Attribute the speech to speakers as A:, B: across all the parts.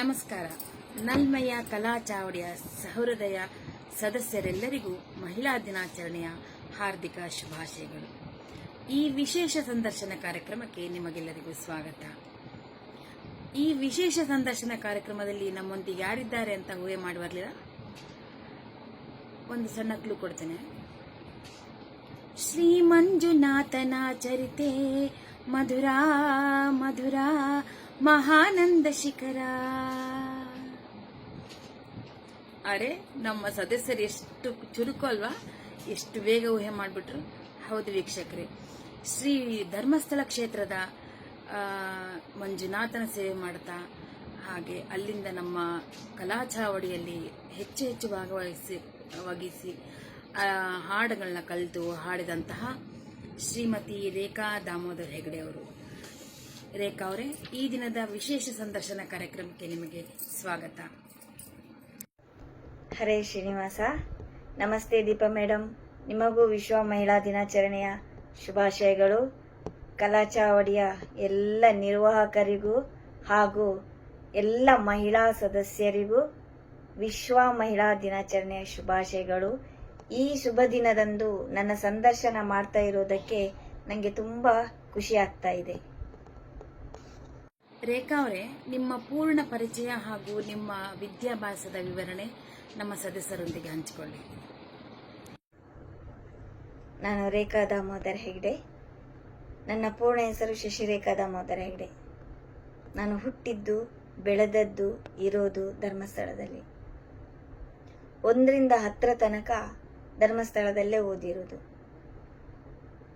A: ನಮಸ್ಕಾರ. ನಲ್ಮಯ್ಯ ಕಲಾ ಚಾವಡಿಯ ಸಹೃದಯ ಸದಸ್ಯರೆಲ್ಲರಿಗೂ ಮಹಿಳಾ ದಿನಾಚರಣೆಯ ಹಾರ್ದಿಕ ಶುಭಾಶಯಗಳು. ಈ ವಿಶೇಷ ಸಂದರ್ಶನ ಕಾರ್ಯಕ್ರಮಕ್ಕೆ ನಿಮಗೆಲ್ಲರಿಗೂ ಸ್ವಾಗತ. ಈ ವಿಶೇಷ ಸಂದರ್ಶನ ಕಾರ್ಯಕ್ರಮದಲ್ಲಿ ನಮ್ಮೊಂದಿಗೆ ಯಾರಿದ್ದಾರೆ ಅಂತ ಊಹೆ ಮಾಡುವರ್ಲಿಲ್ಲ. ಒಂದು ಸಣ್ಣ ಕ್ಲೂ ಕೊಡ್ತೇನೆ. ಶ್ರೀ ಮಂಜುನಾಥನ ಚರಿತೆ ಮಧುರಾ ಮಧುರಾ ಮಹಾನಂದ ಶಿಖರ. ಅರೆ, ನಮ್ಮ ಸದಸ್ಯರು ಎಷ್ಟು ಚುರುಕು ಅಲ್ವಾ, ಎಷ್ಟು ಬೇಗ ಊಹೆ ಮಾಡಿಬಿಟ್ರು. ಹೌದು ವೀಕ್ಷಕರೇ, ಶ್ರೀ ಧರ್ಮಸ್ಥಳ ಕ್ಷೇತ್ರದ ಮಂಜುನಾಥನ ಸೇವೆ ಮಾಡ್ತಾ ಹಾಗೆ ಅಲ್ಲಿಂದ ನಮ್ಮ ಕಲಾಚಾವಡಿಯಲ್ಲಿ ಹೆಚ್ಚು ಭಾಗವಹಿಸಿ ಹಾಡುಗಳನ್ನ ಕಲಿತು ಹಾಡಿದಂತಹ ಶ್ರೀಮತಿ ರೇಖಾ ದಾಮೋದರ್ ಹೆಗಡೆ ಅವರು. ರೇಖಾ ಅವರೇ, ಈ ದಿನದ ವಿಶೇಷ ಸಂದರ್ಶನ ಕಾರ್ಯಕ್ರಮಕ್ಕೆ ನಿಮಗೆ ಸ್ವಾಗತ.
B: ಹರೇ ಶ್ರೀನಿವಾಸ. ನಮಸ್ತೆ ದೀಪಾ ಮೇಡಮ್, ನಿಮಗೂ ವಿಶ್ವ ಮಹಿಳಾ ದಿನಾಚರಣೆಯ ಶುಭಾಶಯಗಳು. ಕಲಾಚಾವಡಿಯ ಎಲ್ಲ ನಿರ್ವಾಹಕರಿಗೂ ಹಾಗೂ ಎಲ್ಲ ಮಹಿಳಾ ಸದಸ್ಯರಿಗೂ ವಿಶ್ವ ಮಹಿಳಾ ದಿನಾಚರಣೆಯ ಶುಭಾಶಯಗಳು. ಈ ಶುಭ ದಿನದಂದು ನನ್ನ ಸಂದರ್ಶನ ಮಾಡ್ತಾ ಇರೋದಕ್ಕೆ ನನಗೆ ತುಂಬ ಖುಷಿ ಆಗ್ತಾ ಇದೆ.
A: ರೇಖಾ ಅವರೇ, ನಿಮ್ಮ ಪೂರ್ಣ ಪರಿಚಯ ಹಾಗೂ ನಿಮ್ಮ ವಿದ್ಯಾಭ್ಯಾಸದ ವಿವರಣೆ ನಮ್ಮ ಸದಸ್ಯರೊಂದಿಗೆ ಹಂಚಿಕೊಳ್ಳಿ.
B: ನಾನು ರೇಖಾ ದಾಮೋದರ್ ಹೆಗ್ಡೆ. ನನ್ನ ಪೂರ್ಣ ಹೆಸರು ಶಶಿರೇಖಾ ದಾಮೋದರ್ ಹೆಗ್ಡೆ. ನಾನು ಹುಟ್ಟಿದ್ದು, ಬೆಳೆದದ್ದು, ಇರೋದು ಧರ್ಮಸ್ಥಳದಲ್ಲಿ. 1ರಿಂದ 10 ತನಕ ಧರ್ಮಸ್ಥಳದಲ್ಲೇ ಓದಿರೋದು.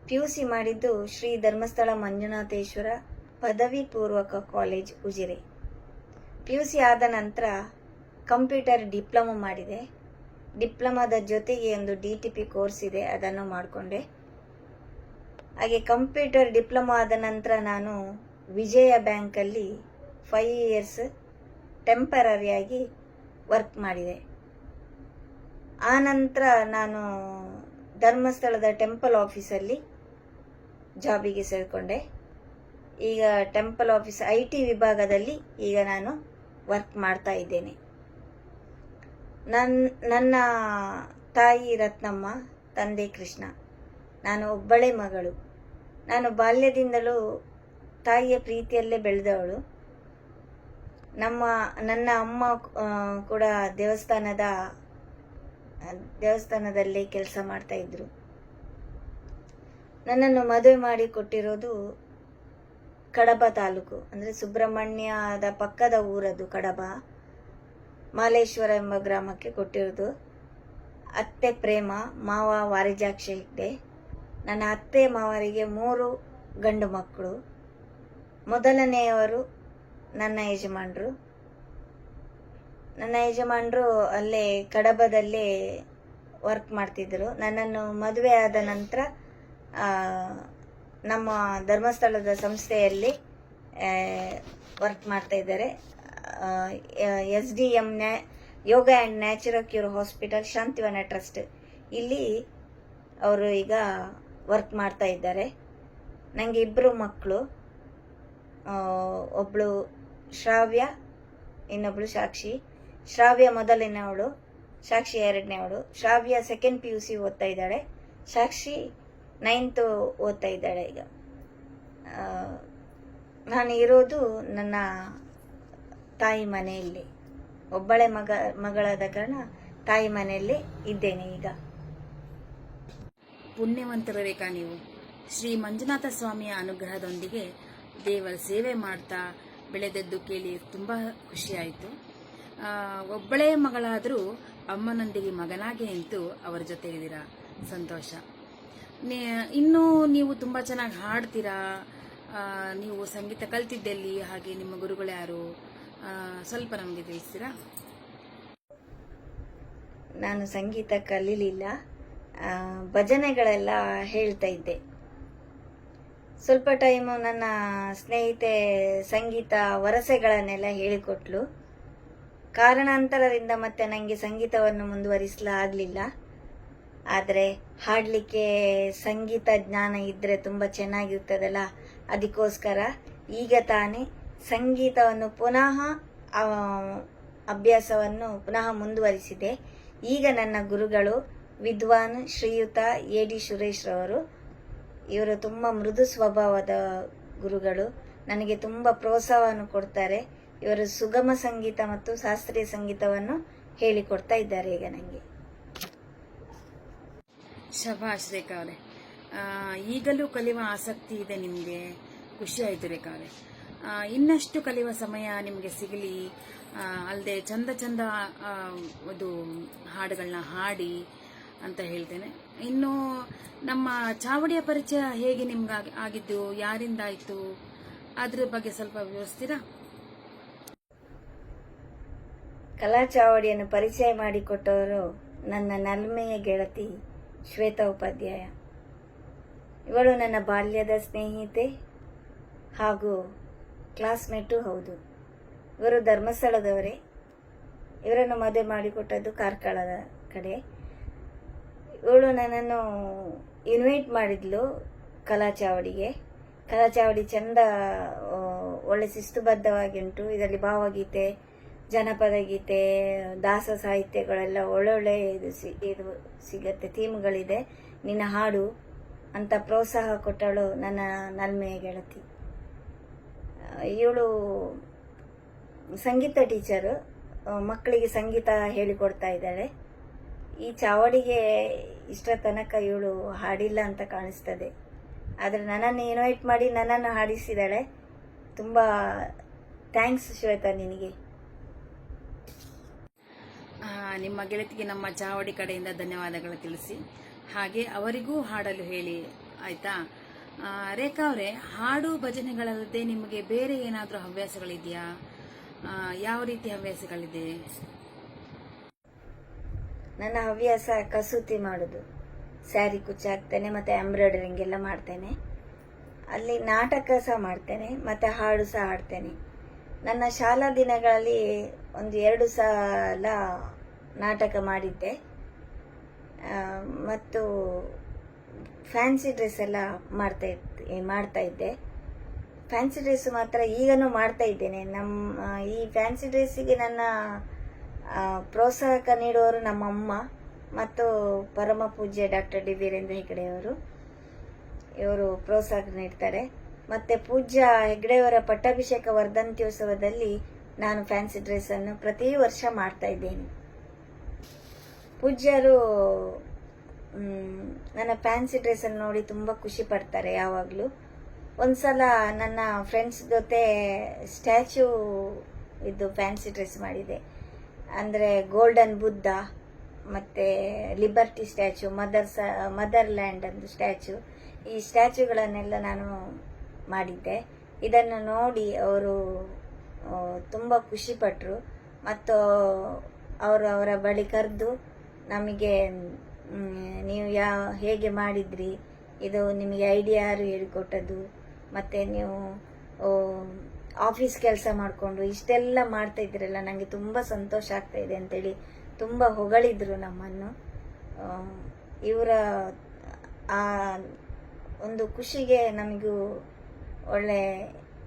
B: PUC ಮಾಡಿದ್ದು ಶ್ರೀ ಧರ್ಮಸ್ಥಳ ಮಂಜುನಾಥೇಶ್ವರ ಪದವಿ ಪೂರ್ವಕ ಕಾಲೇಜ್ ಉಜಿರೆ. PUC ಆದ ನಂತರ ಕಂಪ್ಯೂಟರ್ ಡಿಪ್ಲೊಮಾ ಮಾಡಿದೆ. ಡಿಪ್ಲೊಮಾದ ಜೊತೆಗೆ ಒಂದು DTP ಕೋರ್ಸ್ ಇದೆ, ಅದನ್ನು ಮಾಡಿಕೊಂಡೆ. ಹಾಗೆ ಕಂಪ್ಯೂಟರ್ ಡಿಪ್ಲೊಮಾ ಆದ ನಂತರ ನಾನು ವಿಜಯ ಬ್ಯಾಂಕಲ್ಲಿ 5 ಇಯರ್ಸ್ ಟೆಂಪರರಿಯಾಗಿ ವರ್ಕ್ ಮಾಡಿದೆ. ಆ ನಂತರ ನಾನು ಧರ್ಮಸ್ಥಳದ ಟೆಂಪಲ್ ಆಫೀಸಲ್ಲಿ ಜಾಬಿಗೆ ಸೇರಿಕೊಂಡೆ. ಈಗ ಟೆಂಪಲ್ ಆಫೀಸ್ IT ವಿಭಾಗದಲ್ಲಿ ಈಗ ನಾನು ವರ್ಕ್ ಮಾಡ್ತಾ ಇದ್ದೇನೆ. ನನ್ನ ತಾಯಿ ರತ್ನಮ್ಮ, ತಂದೆ ಕೃಷ್ಣ. ನಾನು ಒಬ್ಬಳೇ ಮಗಳು. ನಾನು ಬಾಲ್ಯದಿಂದಲೂ ತಾಯಿಯ ಪ್ರೀತಿಯಲ್ಲೇ ಬೆಳೆದವಳು. ನನ್ನ ಅಮ್ಮ ಕೂಡ ದೇವಸ್ಥಾನದಲ್ಲಿ ಕೆಲಸ ಮಾಡ್ತಾ ಇದ್ರು. ನನ್ನನ್ನು ಮದುವೆ ಮಾಡಿ ಕೊಟ್ಟಿರೋದು ಕಡಬ ತಾಲೂಕು, ಅಂದರೆ ಸುಬ್ರಹ್ಮಣ್ಯದ ಪಕ್ಕದ ಊರದು ಕಡಬ, ಮಾಲೇಶ್ವರ ಎಂಬ ಗ್ರಾಮಕ್ಕೆ ಕೊಟ್ಟಿರೋದು. ಅತ್ತೆ ಪ್ರೇಮ, ಮಾವ ವಾರಿಜಾಕ್ಷ ಹೆಗ್ಡೆ. ನನ್ನ ಅತ್ತೆ ಮಾವರಿಗೆ 3 ಗಂಡು ಮಕ್ಕಳು. ಮೊದಲನೆಯವರು ನನ್ನ ಯಜಮಾನರು. ಅಲ್ಲೇ ಕಡಬದಲ್ಲೇ ವರ್ಕ್ ಮಾಡ್ತಿದ್ದರು. ನನ್ನನ್ನು ಮದುವೆ ಆದ ನಂತರ ನಮ್ಮ ಧರ್ಮಸ್ಥಳದ ಸಂಸ್ಥೆಯಲ್ಲಿ ವರ್ಕ್ ಮಾಡ್ತಾ ಇದ್ದಾರೆ. SDM yoga and natural cure hospital Shantivan trust, ಇಲ್ಲಿ ಅವರು ಈಗ ವರ್ಕ್ ಮಾಡ್ತಾ ಇದ್ದಾರೆ. ನನಗೆ 2 ಮಕ್ಕಳು. ಒಬ್ಬಳು ಶ್ರಾವ್ಯ, ಇನ್ನೊಬ್ಳು ಸಾಕ್ಷಿ. ಶ್ರಾವ್ಯ ಮೊದಲನೇವಳು, ಸಾಕ್ಷಿ 2ನೇವಳು. ಶ್ರಾವ್ಯ 2nd PUC ಓದ್ತಾ ಇದ್ದಾಳೆ. ಸಾಕ್ಷಿ 9th ಓದ್ತಾ ಇದ್ದಾಳೆ ಈಗ. ನಾನು ಇರೋದು ನನ್ನ ತಾಯಿ ಮನೆಯಲ್ಲಿ. ಒಬ್ಬಳೇ ಮಗಳಾದ ಕಾರಣ ತಾಯಿ ಮನೆಯಲ್ಲಿ ಇದ್ದೇನೆ ಈಗ.
A: ಪುಣ್ಯವಂತರ ರೇಖಾ ನೀವು. ಶ್ರೀ ಮಂಜುನಾಥ ಸ್ವಾಮಿಯ ಅನುಗ್ರಹದೊಂದಿಗೆ ದೇವರ ಸೇವೆ ಮಾಡ್ತಾ ಬೆಳೆದದ್ದು ಕೇಳಿ ತುಂಬ ಖುಷಿಯಾಯಿತು. ಒಬ್ಬಳೇ ಮಗಳಾದರೂ ಅಮ್ಮನೊಂದಿಗೆ ಮಗನಾಗಿ ನಿಂತು ಅವರ ಜೊತೆಗಿದ್ದೀರಾ, ಸಂತೋಷ. ಇನ್ನೂ ನೀವು ತುಂಬ ಚೆನ್ನಾಗಿ ಹಾಡ್ತೀರಾ. ನೀವು ಸಂಗೀತ ಕಲ್ತಿದ್ದಲ್ಲಿ, ಹಾಗೆ ನಿಮ್ಮ ಗುರುಗಳು ಯಾರು, ಸ್ವಲ್ಪ ನಮಗೆ ತಿಳಿಸ್ತೀರಾ?
B: ನಾನು ಸಂಗೀತ ಕಲೀಲಿಲ್ಲ, ಭಜನೆಗಳೆಲ್ಲ ಹೇಳ್ತಾ ಇದ್ದೆ. ಸ್ವಲ್ಪ ಟೈಮು ನನ್ನ ಸ್ನೇಹಿತೆ ಸಂಗೀತ ವರಸೆಗಳನ್ನೆಲ್ಲ ಹೇಳಿಕೊಟ್ಲು. ಕಾರಣಾಂತರದಿಂದ ಮತ್ತೆ ನನಗೆ ಸಂಗೀತವನ್ನು ಮುಂದುವರಿಸಲಾಗಲಿಲ್ಲ. ಆದರೆ ಹಾಡಲಿಕ್ಕೆ ಸಂಗೀತ ಜ್ಞಾನ ಇದ್ದರೆ ತುಂಬ ಚೆನ್ನಾಗಿರ್ತದಲ್ಲ, ಅದಕ್ಕೋಸ್ಕರ ಈಗ ತಾನೇ ಸಂಗೀತವನ್ನು ಪುನಃ ಆ ಅಭ್ಯಾಸವನ್ನು ಪುನಃ ಮುಂದುವರಿಸಿದೆ. ಈಗ ನನ್ನ ಗುರುಗಳು ವಿದ್ವಾನ್ ಶ್ರೀಯುತ ಎ ಡಿ ಸುರೇಶ್ ರವರು. ಇವರು ತುಂಬ ಮೃದು ಸ್ವಭಾವದ ಗುರುಗಳು. ನನಗೆ ತುಂಬ ಪ್ರೋತ್ಸಾಹವನ್ನು ಕೊಡ್ತಾರೆ. ಇವರು ಸುಗಮ ಸಂಗೀತ ಮತ್ತು ಶಾಸ್ತ್ರೀಯ ಸಂಗೀತವನ್ನು ಹೇಳಿಕೊಡ್ತಾ ಇದ್ದಾರೆ ಈಗ ನನಗೆ.
A: ಶಭಾಷ್ ರೇಖಾ ಅವರೇ. ಈಗಲೂ ಕಲಿಯುವ ಆಸಕ್ತಿ ಇದೆ ನಿಮಗೆ, ಖುಷಿ ಆಯಿತು ರೇಖಾ ಅವರೇ. ಇನ್ನಷ್ಟು ಕಲಿಯುವ ಸಮಯ ನಿಮಗೆ ಸಿಗಲಿ, ಅಲ್ಲದೆ ಚಂದ ಚಂದ ಅದು ಹಾಡುಗಳನ್ನ ಹಾಡಿ ಅಂತ ಹೇಳ್ತೇನೆ. ಇನ್ನು ನಮ್ಮ ಚಾವಡಿಯ ಪರಿಚಯ ಹೇಗೆ ನಿಮ್ಗೆ ಆಗಿದ್ದು, ಯಾರಿಂದ ಆಯಿತು, ಅದ್ರ ಬಗ್ಗೆ ಸ್ವಲ್ಪ ವಿವರಿಸ್ತೀರಾ?
B: ಕಲಾ ಚಾವಡಿಯನ್ನು ಪರಿಚಯ ಮಾಡಿಕೊಟ್ಟವರು ನನ್ನ ನಲ್ಮೆಯ ಗೆಳತಿ ಶ್ವೇತಾ ಉಪಾಧ್ಯಾಯ. ಇವಳು ನನ್ನ ಬಾಲ್ಯದ ಸ್ನೇಹಿತೆ ಹಾಗೂ ಕ್ಲಾಸ್ಮೇಟು ಹೌದು. ಇವರು ಧರ್ಮಸ್ಥಳದವರೇ. ಇವರನ್ನು ಮದುವೆ ಮಾಡಿಕೊಟ್ಟದ್ದು ಕಾರ್ಕಳದ ಕಡೆ. ಇವಳು ನನ್ನನ್ನು ಇನ್ವೈಟ್ ಮಾಡಿದ್ಲು ಕಲಾ ಚಾವಡಿಗೆ. ಕಲಾ ಚಾವಡಿ ಚಂದ, ಒಳ್ಳೆ ಶಿಸ್ತುಬದ್ಧವಾಗಿ ಉಂಟು. ಇದರಲ್ಲಿ ಭಾವಗೀತೆ, ಜನಪದ ಗೀತೆ, ದಾಸ ಸಾಹಿತ್ಯಗಳೆಲ್ಲ ಒಳ್ಳೊಳ್ಳೆ ಇದು ಸಿಗತ್ತೆ, ಥೀಮ್ಗಳಿದೆ, ನಿನ್ನ ಹಾಡು ಅಂತ ಪ್ರೋತ್ಸಾಹ ಕೊಟ್ಟಳು ನನ್ನ ನಲ್ಮೆಯ ಗೆಳತಿ. ಇವಳು ಸಂಗೀತ ಟೀಚರು, ಮಕ್ಕಳಿಗೆ ಸಂಗೀತ ಹೇಳಿಕೊಡ್ತಾ ಇದ್ದಾಳೆ. ಈ ಚಾವಡಿಗೆ ಇಷ್ಟರ ತನಕ ಇವಳು ಹಾಡಿಲ್ಲ ಅಂತ ಕಾಣಿಸ್ತದೆ, ಆದರೆ ನನ್ನನ್ನು ಇನ್ವೈಟ್ ಮಾಡಿ ನನ್ನನ್ನು ಹಾಡಿಸಿದ್ದಾಳೆ. ತುಂಬ ಥ್ಯಾಂಕ್ಸ್ ಶ್ವೇತಾ ನಿನಗೆ.
A: ನಿಮ್ಮ ಗೆಳತಿಗೆ ನಮ್ಮ ಚಾವಡಿ ಕಡೆಯಿಂದ ಧನ್ಯವಾದಗಳು ತಿಳಿಸಿ, ಹಾಗೆ ಅವರಿಗೂ ಹಾಡಲು ಹೇಳಿ, ಆಯ್ತಾ? ರೇಖಾ ಅವರೇ, ಹಾಡು ಭಜನೆಗಳಲ್ಲದೆ ನಿಮಗೆ ಬೇರೆ ಏನಾದರೂ ಹವ್ಯಾಸಗಳಿದೆಯಾ? ಯಾವ ರೀತಿ ಹವ್ಯಾಸಗಳಿದೆ?
B: ನನ್ನ ಹವ್ಯಾಸ ಕಸೂತಿ ಮಾಡೋದು, ಸ್ಯಾರಿ ಕುಚ್ಚಾಕ್ತೇನೆ ಮತ್ತು ಎಂಬ್ರಾಯ್ಡರಿಂಗ್ ಎಲ್ಲ ಮಾಡ್ತೇನೆ. ಅಲ್ಲಿ ನಾಟಕ ಸಹ ಮಾಡ್ತೇನೆ ಮತ್ತು ಹಾಡು ಸಹ ಹಾಡ್ತೇನೆ. ನನ್ನ ಶಾಲಾ ದಿನಗಳಲ್ಲಿ 1-2 ಸಲ ನಾಟಕ ಮಾಡಿದ್ದೆ. ಮತ್ತು ಫ್ಯಾನ್ಸಿ ಡ್ರೆಸ್ ಎಲ್ಲ ಮಾಡ್ತಾ ಇದ್ದೆ. ಫ್ಯಾನ್ಸಿ ಡ್ರೆಸ್ ಮಾತ್ರ ಈಗನೂ ಮಾಡ್ತಾ ಇದ್ದೇನೆ. ಈ ಫ್ಯಾನ್ಸಿ ಡ್ರೆಸ್ಸಿಗೆ ನನ್ನ ಪ್ರೋತ್ಸಾಹಕ ನೀಡುವವರು ನಮ್ಮಮ್ಮ ಮತ್ತು ಪರಮ ಪೂಜ್ಯ ಡಾಕ್ಟರ್ ಡಿ ವೀರೇಂದ್ರ ಹೆಗ್ಗಡೆಯವರು. ಇವರು ಪ್ರೋತ್ಸಾಹ ನೀಡ್ತಾರೆ. ಮತ್ತು ಪೂಜ್ಯ ಹೆಗ್ಗಡೆಯವರ ಪಟ್ಟಾಭಿಷೇಕ ವರ್ಧಂತ್ಯೋತ್ಸವದಲ್ಲಿ ನಾನು ಫ್ಯಾನ್ಸಿ ಡ್ರೆಸ್ಸನ್ನು ಪ್ರತಿ ವರ್ಷ ಮಾಡ್ತಾ ಇದ್ದೇನೆ. ಪೂಜ್ಯರು ನನ್ನ ಫ್ಯಾನ್ಸಿ ಡ್ರೆಸ್ಸನ್ನು ನೋಡಿ ತುಂಬ ಖುಷಿ ಪಡ್ತಾರೆ ಯಾವಾಗಲೂ. ಒಂದ್ಸಲ ನನ್ನ ಫ್ರೆಂಡ್ಸ್ ಜೊತೆ ಸ್ಟ್ಯಾಚ್ಯೂ ಇದು ಫ್ಯಾನ್ಸಿ ಡ್ರೆಸ್ ಮಾಡಿದೆ. ಅಂದರೆ ಗೋಲ್ಡನ್ ಬುದ್ಧ ಮತ್ತು ಲಿಬರ್ಟಿ ಸ್ಟ್ಯಾಚ್ಯೂ, ಮದರ್ಲ್ಯಾಂಡ್ ಒಂದು ಸ್ಟ್ಯಾಚ್ಯೂ, ಈ ಸ್ಟ್ಯಾಚ್ಯೂಗಳನ್ನೆಲ್ಲ ನಾನು ಮಾಡಿದ್ದೆ. ಇದನ್ನು ನೋಡಿ ಅವರು ತುಂಬ ಖುಷಿಪಟ್ಟರು. ಮತ್ತು ಅವರ ಬಳಿ ಕರೆದು ನಮಗೆ ನೀವು ಹೇಗೆ ಮಾಡಿದ್ರಿ, ಇದು ನಿಮಗೆ ಐಡಿಯಾ ಯಾರು ಹೇಳಿಕೊಟ್ಟದ್ದು, ಮತ್ತು ನೀವು ಆಫೀಸ್ ಕೆಲಸ ಮಾಡಿಕೊಂಡು ಇಷ್ಟೆಲ್ಲ ಮಾಡ್ತಾ ಇದ್ರಲ್ಲ, ನನಗೆ ತುಂಬ ಸಂತೋಷ ಆಗ್ತಾ ಇದೆ ಅಂತೇಳಿ ತುಂಬ ಹೊಗಳಿದ್ರು ನಮ್ಮನ್ನು. ಇವರ ಆ ಒಂದು ಖುಷಿಗೆ ನಮಗೂ ಒಳ್ಳೆ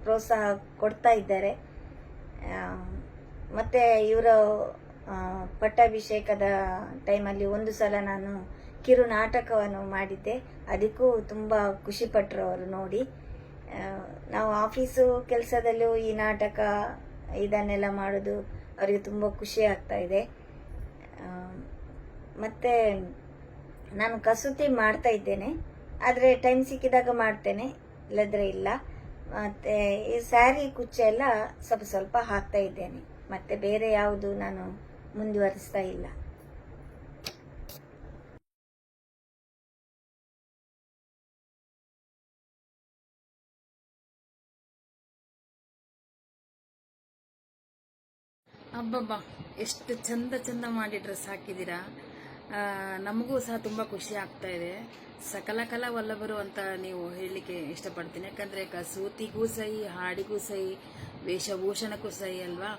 B: ಪ್ರೋತ್ಸಾಹ ಕೊಡ್ತಾ ಇದ್ದಾರೆ. ಮತ್ತು ಇವರ ಪಟ್ಟಾಭಿಷೇಕದ ಟೈಮಲ್ಲಿ ಒಂದು ಸಲ ನಾನು ಕಿರು ನಾಟಕವನ್ನು ಮಾಡಿದ್ದೆ. ಅದಕ್ಕೂ ತುಂಬ ಖುಷಿಪಟ್ಟರು ಅವರು ನೋಡಿ. ನಾವು ಆಫೀಸು ಕೆಲಸದಲ್ಲೂ ಈ ನಾಟಕ ಇದನ್ನೆಲ್ಲ ಮಾಡೋದು ಅವರಿಗೆ ತುಂಬ ಖುಷಿ ಆಗ್ತಾ ಇದೆ. ಮತ್ತು ನಾನು ಕಸೂತಿ ಮಾಡ್ತಾ ಇದ್ದೇನೆ, ಆದರೆ ಟೈಮ್ ಸಿಕ್ಕಿದಾಗ ಮಾಡ್ತೇನೆ, ಇಲ್ಲದ್ರೆ ಇಲ್ಲ. ಮತ್ತು ಈ ಸ್ಯಾರಿ ಕುಚ್ಚೆಲ್ಲ ಸ್ವಲ್ಪ ಹಾಕ್ತಾ ಇದ್ದೇನೆ. ಮತ್ತು ಬೇರೆ ಯಾವುದು ನಾನು ಮುಂದುವರಿಸ್ತಾ ಇಲ್ಲ.
A: ಅಬ್ಬಬ್ಬಾ, ಎಷ್ಟು ಚಂದ ಚಂದ ಮಾಡಿ ಡ್ರೆಸ್ ಹಾಕಿದ್ದೀರಾ. ನಮಗೂ ಸಹ ತುಂಬ ಖುಷಿ ಆಗ್ತಾ ಇದೆ. ಸಕಲ ಕಲಾ ವಲ್ಲಭರು ಅಂತ ನೀವು ಹೇಳಲಿಕ್ಕೆ ಇಷ್ಟಪಡ್ತೀನಿ. ಯಾಕಂದರೆ ಕಸೂತಿಗೂ ಸೈ, ಹಾಡಿಗೂ ಸೈ, ವೇಷಭೂಷಣಕ್ಕೂ ಸೈ ಅಲ್ವಾ.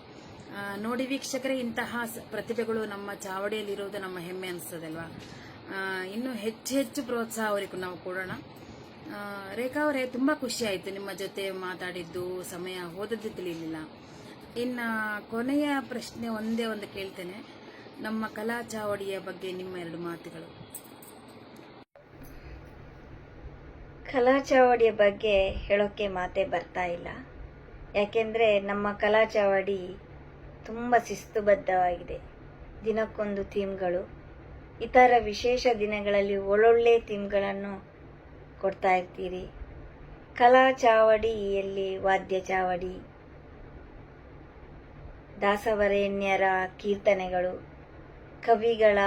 A: ನೋಡಿ ವೀಕ್ಷಕರೇ, ಇಂತಹ ಪ್ರತಿಭೆಗಳು ನಮ್ಮ ಚಾವಡಿಯಲ್ಲಿರೋದು ನಮ್ಮ ಹೆಮ್ಮೆ ಅನಿಸ್ತದೆ ಅಲ್ವಾ. ಇನ್ನು ಹೆಚ್ಚು ಪ್ರೋತ್ಸಾಹ ಅವರಿಗೂ ನಾವು ಕೊಡೋಣ. ರೇಖಾ ಅವರೇ, ತುಂಬ ಖುಷಿ ಆಯಿತು ನಿಮ್ಮ ಜೊತೆ ಮಾತಾಡಿದ್ದು. ಸಮಯ ಹೋದದ್ದು ತಿಳಿಯಲಿಲ್ಲ. ಇನ್ನು ಕೊನೆಯ ಪ್ರಶ್ನೆ ಒಂದೇ ಒಂದು ಕೇಳ್ತೇನೆ, ನಮ್ಮ ಕಲಾ ಚಾವಡಿಯ ಬಗ್ಗೆ ನಿಮ್ಮ 2 ಮಾತುಗಳು.
B: ಕಲಾ ಚಾವಡಿಯ ಬಗ್ಗೆ ಹೇಳೋಕ್ಕೆ ಮಾತೇ ಬರ್ತಾ ಇಲ್ಲ. ಯಾಕೆಂದರೆ ನಮ್ಮ ಕಲಾ ಚಾವಡಿ ತುಂಬ ಶಿಸ್ತುಬದ್ಧವಾಗಿದೆ. ದಿನಕ್ಕೊಂದು ಥೀಮ್ಗಳು, ಇತರ ವಿಶೇಷ ದಿನಗಳಲ್ಲಿ ಒಳ್ಳೊಳ್ಳೆ ಥೀಮ್ಗಳನ್ನು ಕೊಡ್ತಾ ಇರ್ತೀರಿ. ಕಲಾ ಚಾವಡಿಯಲ್ಲಿ ವಾದ್ಯ ಚಾವಡಿ, ದಾಸವರೇಣ್ಯರ ಕೀರ್ತನೆಗಳು, ಕವಿಗಳ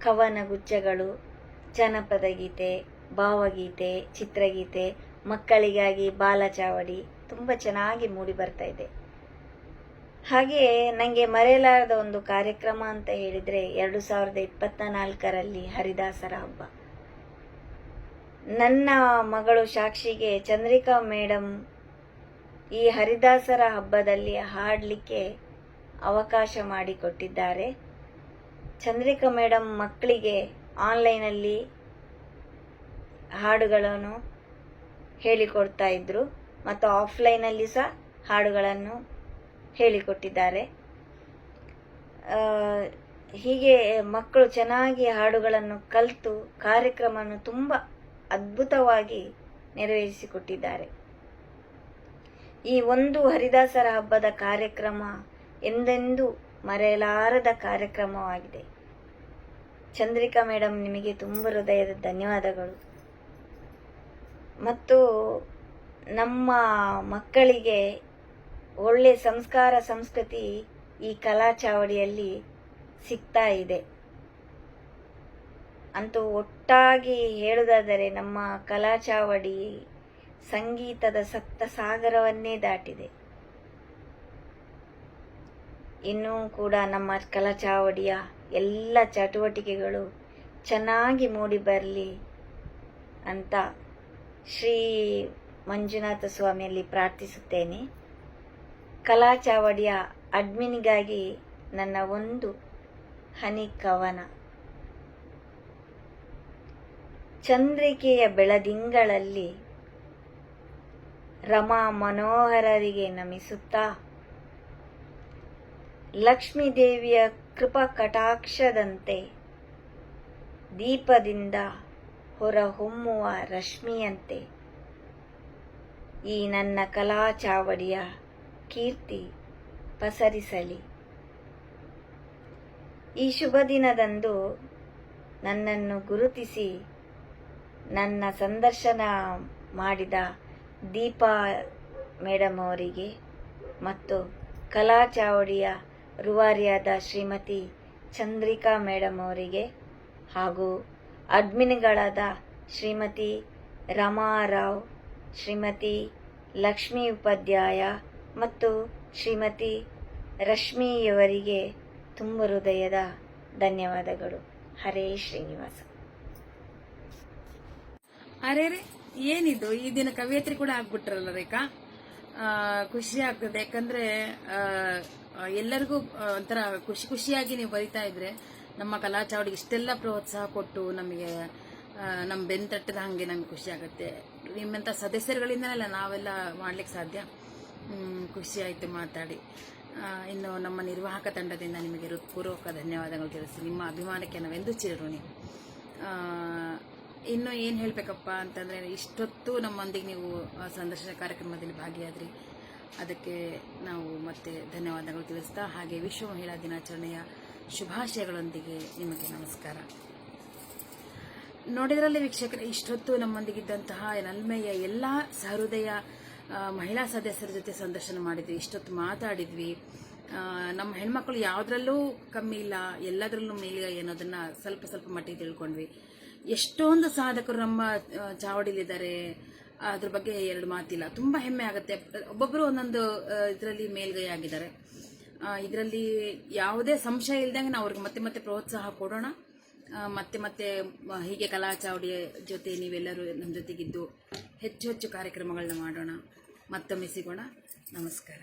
B: ಕವನಗುಚ್ಛಗಳು, ಜನಪದ ಗೀತೆ, ಭಾವಗೀತೆ, ಚಿತ್ರಗೀತೆ, ಮಕ್ಕಳಿಗಾಗಿ ಬಾಲಚಾವಡಿ ತುಂಬ ಚೆನ್ನಾಗಿ ಮೂಡಿ ಬರ್ತಾ ಇದೆ. ಹಾಗೆಯೇ ನನಗೆ ಮರೆಯಲಾರದ ಒಂದು ಕಾರ್ಯಕ್ರಮ ಅಂತ ಹೇಳಿದರೆ 2024ರಲ್ಲಿ ಹರಿದಾಸರ ಹಬ್ಬ. ನನ್ನ ಮಗಳು ಸಾಕ್ಷಿಗೆ ಚಂದ್ರಿಕಾ ಮೇಡಮ್ ಈ ಹರಿದಾಸರ ಹಬ್ಬದಲ್ಲಿ ಹಾಡಲಿಕ್ಕೆ ಅವಕಾಶ ಮಾಡಿಕೊಟ್ಟಿದ್ದಾರೆ. ಚಂದ್ರಿಕಾ ಮೇಡಮ್ ಮಕ್ಕಳಿಗೆ ಆನ್ಲೈನಲ್ಲಿ ಹಾಡುಗಳನ್ನು ಹೇಳಿಕೊಡ್ತಾ ಇದ್ರು ಮತ್ತು ಆಫ್ಲೈನಲ್ಲಿ ಸಹ ಹಾಡುಗಳನ್ನು ಹೇಳಿಕೊಟ್ಟಿದ್ದಾರೆ. ಹೀಗೆ ಮಕ್ಕಳು ಚೆನ್ನಾಗಿ ಹಾಡುಗಳನ್ನು ಕಲಿತು ಕಾರ್ಯಕ್ರಮವನ್ನು ತುಂಬ ಅದ್ಭುತವಾಗಿ ನೆರವೇರಿಸಿಕೊಟ್ಟಿದ್ದಾರೆ. ಈ ಒಂದು ಹರಿದಾಸರ ಹಬ್ಬದ ಕಾರ್ಯಕ್ರಮ ಎಂದೆಂದೂ ಮರೆಯಲಾರದ ಕಾರ್ಯಕ್ರಮವಾಗಿದೆ. ಚಂದ್ರಿಕಾ ಮೇಡಮ್, ನಿಮಗೆ ತುಂಬ ಹೃದಯದ ಧನ್ಯವಾದಗಳು. ಮತ್ತು ನಮ್ಮ ಮಕ್ಕಳಿಗೆ ಒಳ್ಳೆ ಸಂಸ್ಕಾರ ಸಂಸ್ಕೃತಿ ಈ ಕಲಾ ಚಾವಡಿಯಲ್ಲಿ ಸಿಗ್ತಾ ಇದೆ. ಅಂತೂ ಒಟ್ಟಾಗಿ ಹೇಳುವುದಾದರೆ ನಮ್ಮ ಕಲಾ ಚಾವಡಿ ಸಂಗೀತದ ಸಪ್ತ ಸಾಗರವನ್ನೇ ದಾಟಿದೆ. ಇನ್ನೂ ಕೂಡ ನಮ್ಮ ಕಲಾ ಚಾವಡಿಯ ಎಲ್ಲ ಚಟುವಟಿಕೆಗಳು ಚೆನ್ನಾಗಿ ಮೂಡಿ ಬರಲಿ ಅಂತ ಶ್ರೀ ಮಂಜುನಾಥ ಸ್ವಾಮಿಯಲ್ಲಿ ಪ್ರಾರ್ಥಿಸುತ್ತೇನೆ. ಕಲಾ ಚಾವಡಿಯ ಅಡ್ಮಿನ್ಗಾಗಿ ನನ್ನ ಒಂದು ಹನಿ ಕವನ. ಚಂದ್ರಿಕೆಯ ಬೆಳದಿಂಗಳಲ್ಲಿ ರಮಾ ಮನೋಹರರಿಗೆ ನಮಿಸುತ್ತಾ, ಲಕ್ಷ್ಮೀ ದೇವಿಯ ಕೃಪಾ ಕಟಾಕ್ಷದಂತೆ ದೀಪದಿಂದ ಹೊರಹೊಮ್ಮುವ ರಶ್ಮಿಯಂತೆ ಈ ನನ್ನ ಕಲಾ ಚಾವಡಿಯ ಕೀರ್ತಿ ಪಸರಿಸಲಿ. ಈ ಶುಭ ದಿನದಂದು ನನ್ನನ್ನು ಗುರುತಿಸಿ ನನ್ನ ಸಂದರ್ಶನ ಮಾಡಿದ ದೀಪಾ ಮೇಡಮ್ ಅವರಿಗೆ ಮತ್ತು ಕಲಾ ಚಾವಡಿಯ ರೂವಾರಿಯಾದ ಶ್ರೀಮತಿ ಚಂದ್ರಿಕಾ ಮೇಡಮ್ ಅವರಿಗೆ ಹಾಗೂ ಅಡ್ಮಿನ್ಗಳಾದ ಶ್ರೀಮತಿ ರಮಾರಾವ್, ಶ್ರೀಮತಿ ಲಕ್ಷ್ಮೀ ಉಪಾಧ್ಯಾಯ ಮತ್ತು ಶ್ರೀಮತಿ ರಶ್ಮಿಯವರಿಗೆ ತುಂಬ ಹೃದಯದ ಧನ್ಯವಾದಗಳು. ಹರೇ ಶ್ರೀನಿವಾಸ.
A: ಅರೆ ಏನಿದು, ಈ ದಿನ ಕವಿಯತ್ರಿ ಕೂಡ ಆಗ್ಬಿಟ್ರಲ್ಲ ರೇಖಾ. ಖುಷಿ ಆಗ್ತದೆ, ಯಾಕಂದ್ರೆ ಎಲ್ಲರಿಗೂ ಒಂಥರ ಖುಷಿ ಖುಷಿಯಾಗಿ ನೀವು ಬರಿತಾ ಇದ್ರೆ ನಮ್ಮ ಕಲಾ ಚಾವಡಿಗೆ ಇಷ್ಟೆಲ್ಲ ಪ್ರೋತ್ಸಾಹ ಕೊಟ್ಟು ನಮಗೆ ನಮ್ಮ ಬೆಂತಟ್ಟದ ಹಂಗೆ ನಮ್ಗೆ ಖುಷಿ ಆಗುತ್ತೆ. ನಿಮ್ಮಂಥ ಸದಸ್ಯರುಗಳಿಂದನೆಲ್ಲ ನಾವೆಲ್ಲ ಮಾಡ್ಲಿಕ್ಕೆ ಸಾಧ್ಯ. ಖುಷಿ ಆಯಿತು ಮಾತಾಡಿ. ಇನ್ನು ನಮ್ಮ ನಿರ್ವಾಹಕ ತಂಡದಿಂದ ನಿಮಗೆ ಹೃತ್ಪೂರ್ವಕ ಧನ್ಯವಾದಗಳು ತಿಳಿಸಿ. ನಿಮ್ಮ ಅಭಿಮಾನಕ್ಕೆ ನಾವೆಂದೂ ಚಿರಋಣಿ. ಇನ್ನು ಏನು ಹೇಳಬೇಕಪ್ಪ ಅಂತಂದರೆ, ಇಷ್ಟೊತ್ತು ನಮ್ಮೊಂದಿಗೆ ನೀವು ಸಂದರ್ಶನ ಕಾರ್ಯಕ್ರಮದಲ್ಲಿ ಭಾಗಿಯಾದ್ರಿ, ಅದಕ್ಕೆ ನಾವು ಮತ್ತೆ ಧನ್ಯವಾದಗಳು ತಿಳಿಸ್ತಾ, ಹಾಗೆ ವಿಶ್ವ ಮಹಿಳಾ ದಿನಾಚರಣೆಯ ಶುಭಾಶಯಗಳೊಂದಿಗೆ ನಿಮಗೆ ನಮಸ್ಕಾರ. ನೋಡಿದ್ರಲ್ಲಿ ವೀಕ್ಷಕರೇ, ಇಷ್ಟೊತ್ತು ನಮ್ಮೊಂದಿಗಿದ್ದಂತಹ ನಲ್ಮೆಯ ಎಲ್ಲ ಸಹೃದಯ ಮಹಿಳಾ ಸದಸ್ಯರ ಜೊತೆ ಸಂದರ್ಶನ ಮಾಡಿದ್ವಿ, ಇಷ್ಟೊತ್ತು ಮಾತಾಡಿದ್ವಿ. ನಮ್ಮ ಹೆಣ್ಮಕ್ಳು ಯಾವುದ್ರಲ್ಲೂ ಕಮ್ಮಿ ಇಲ್ಲ, ಎಲ್ಲದರಲ್ಲೂ ಮೇಲುಗೈ ಅನ್ನೋದನ್ನ ಸ್ವಲ್ಪ ಸ್ವಲ್ಪ ಮಟ್ಟಿಗೆ ತಿಳ್ಕೊಂಡ್ವಿ. ಎಷ್ಟೊಂದು ಸಾಧಕರು ನಮ್ಮ ಚಾವಡಿಲಿದ್ದಾರೆ, ಅದ್ರ ಬಗ್ಗೆ 2 ಮಾತಿಲ್ಲ. ತುಂಬ ಹೆಮ್ಮೆ ಆಗುತ್ತೆ. ಒಬ್ಬೊಬ್ಬರು ಒಂದೊಂದು ಇದರಲ್ಲಿ ಮೇಲ್ಗೈ ಆಗಿದ್ದಾರೆ. ಇದರಲ್ಲಿ ಯಾವುದೇ ಸಂಶಯ ಇಲ್ದಂಗೆ ನಾವು ಅವ್ರಿಗೆ ಮತ್ತೆ ಮತ್ತೆ ಪ್ರೋತ್ಸಾಹ ಕೊಡೋಣ. ಮತ್ತೆ ಮತ್ತೆ ಹೀಗೆ ಕಲಾ ಚಾವಡಿಯ ಜೊತೆ ನೀವೆಲ್ಲರೂ ನಮ್ಮ ಜೊತೆಗಿದ್ದು ಹೆಚ್ಚು ಹೆಚ್ಚು ಕಾರ್ಯಕ್ರಮಗಳನ್ನ ಮಾಡೋಣ. ಮತ್ತೊಮ್ಮೆ ಸಿಗೋಣ. ನಮಸ್ಕಾರ.